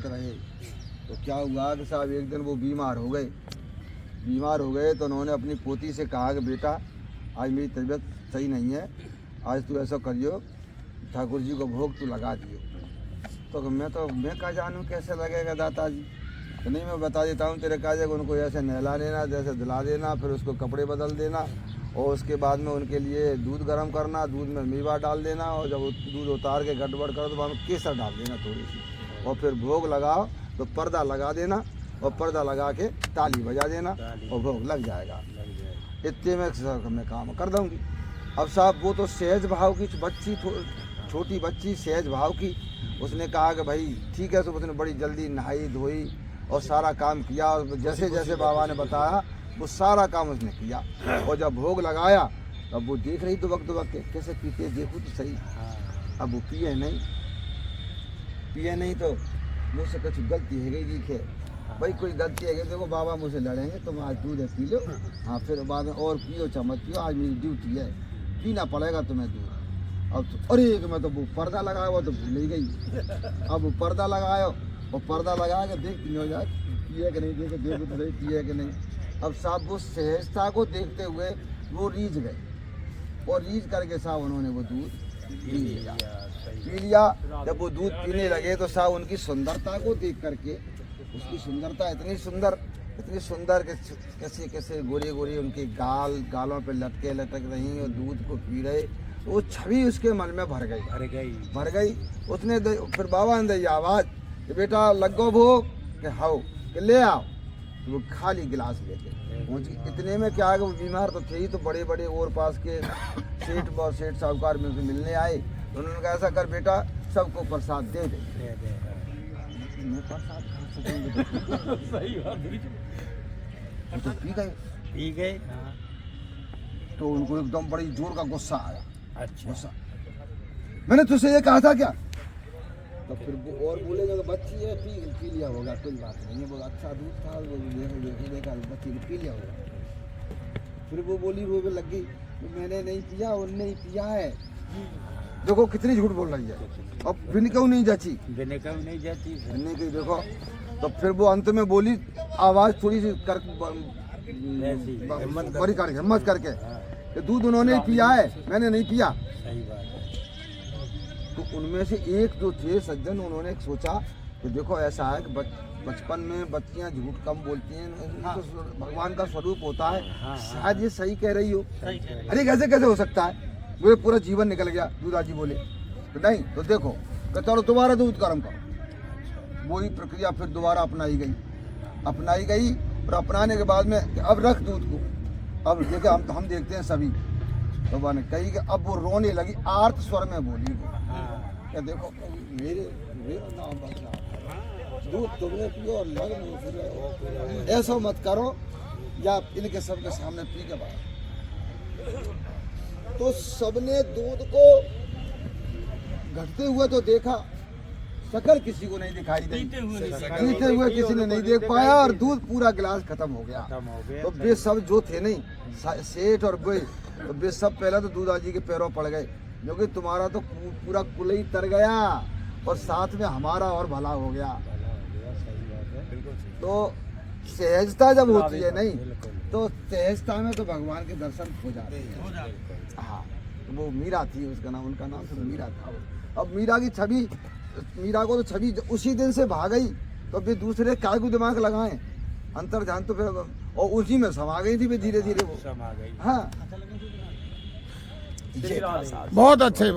शांत रहे। तो क्या हुआ कि साहब एक दिन वो बीमार हो गए तो उन्होंने अपनी पोती से कहा कि बेटा आज मेरी तबीयत सही नहीं है, आज तू ऐसा करियो ठाकुर जी को भोग तू लगा दियो। तो मैं क्या जानूँ कैसे लगेगा दादाजी। तो नहीं, मैं बता देता हूँ तेरे काजे को, उनको ऐसे नहला देना, जैसे दिला देना, फिर उसको कपड़े बदल देना और उसके बाद में उनके लिए दूध गर्म करना, दूध में मेवा डाल देना और जब दूध उतार के गड़बड़ करो तो वहाँ में केसर डाल देना थोड़ी सी और फिर भोग लगाओ तो पर्दा लगा देना और पर्दा लगा के ताली बजा देना और भोग लग जाएगा। इतने में मैं काम कर दूँगी। अब साहब वो तो सहज भाव की बच्ची, छोटी बच्ची सहज भाव की, उसने कहा कि भाई ठीक है। तो उसने बड़ी जल्दी नहाई धोई और सारा काम किया और जैसे जैसे बाबा ने बताया वो सारा काम उसने किया। और जब भोग लगाया तब वो देख रही तो वक्त कैसे पीते देखो तो सही। अब वो पिए नहीं तो मुझसे कुछ गलती है गई दिखे भाई, कोई गलती है देखो बाबा मुझसे लड़ेंगे, तुम आज दूध पी लो, हाँ फिर बाद में और पियो चम्मच पियो, आज मेरी ड्यूटी है, पीना पड़ेगा तुम्हें दूध। अब तो अरे मैं तो वो पर्दा लगाया हुआ तो भूल ही गई। अब वो पर्दा लगाया और पर्दा लगा के देखती नहीं हो जाए पिए कि नहीं, देखो तो सही पिए कि नहीं। अब साहब वो सहजता को देखते हुए वो रीझ गए और रीझ करके साहब उन्होंने वो दूध पी लिया। जब वो दूध पीने लगे तो साहब उनकी सुंदरता को देख करके, उसकी सुंदरता इतनी सुंदर कि कैसे कैसे गोरी गोरी उनके गालों पे लटक रही और दूध को पी रहे, तो वो छवि उसके मन में भर गई। उसने फिर बाबा ने दी आवाज़ कि बेटा लगो भोग कि हाओ कि ले आओ। तो वो खाली गिलास लेके इतने में क्या है कि वो बीमार तो थे ही, तो बड़े बड़े और पास के सेठ साहूकार में उनसे मिलने आए। तो उन्होंने कहा ऐसा कर बेटा सबको प्रसाद दे दे। मैं प्रसाद खा सकूंगी सही बात तो पी गए। तो उनको एकदम बड़ी जोर का गुस्सा आया। अच्छा गुस्सा, मैंने तुझसे ये कहा था क्या? तो फिर वो और बोलेगा तो बच्ची है पी लिया होगा, कोई बात नहीं है, बहुत अच्छा दूध था, वो देखा बच्ची ने पी लिया होगा। फिर वो बोली रोने लग गई मैंने नहीं पिया, उनने ही पिया है। देखो कितनी झूठ बोल रही है। अब बिन क्यों नहीं जाती देखो। तो फिर वो अंत में बोली आवाज थोड़ी सी कर हिम्मत करके कि दूध उन्होंने पिया है, मैंने नहीं पिया। तो उनमें से एक जो थे सज्जन, उन्होंने सोचा कि देखो ऐसा है कि बचपन में बच्चियां झूठ कम बोलती हैं, तो भगवान का स्वरूप होता है, शायद ये सही कह रही हो। अरे कैसे हो सकता है, वो पूरा जीवन निकल गया। दूधाजी बोले तो नहीं, तो देखो कि चलो दोबारा दूध गर्म करो। वही प्रक्रिया फिर दोबारा अपनाई गई और अपनाने के बाद में अब रख दूध को। अब देखे हम देखते हैं सभी तो मैंने कही कि अब वो रोने लगी, आर्त स्वर में बोली क्या देखो मेरे नाम बदला, दूध तुमने पियो और लग नहीं फिर ऐसा मत करो, या इनके सबके सामने पी के बाद। तो सबने दूध को घटते हुए तो देखा, शक्ल किसी को नहीं दिखाई दी, पीते हुए किसी ने नहीं देख पाया और दूध पूरा गिलास खत्म हो गया। तो वे सब जो थे नहीं सेठ और वे, तो वे सब पहले तो दूधाजी के पैरों पड़ गए, क्योंकि तुम्हारा तो पूरा कुल ही तर गया और साथ में हमारा और भला हो गया। तो सहजता जब होती है नहीं, तो सहजता में तो भगवान के दर्शन हो जाते हैं। हाँ, तो वो मीरा थी, उनका नाम तो मीरा था। अब मीरा को तो छवि उसी दिन से भाग गई, तो फिर दूसरे काय को दिमाग लगाएं, अंतर ध्यान तो फिर और उसी में समा गई थी फिर धीरे धीरे वो समा गई। हाँ बहुत अच्छे।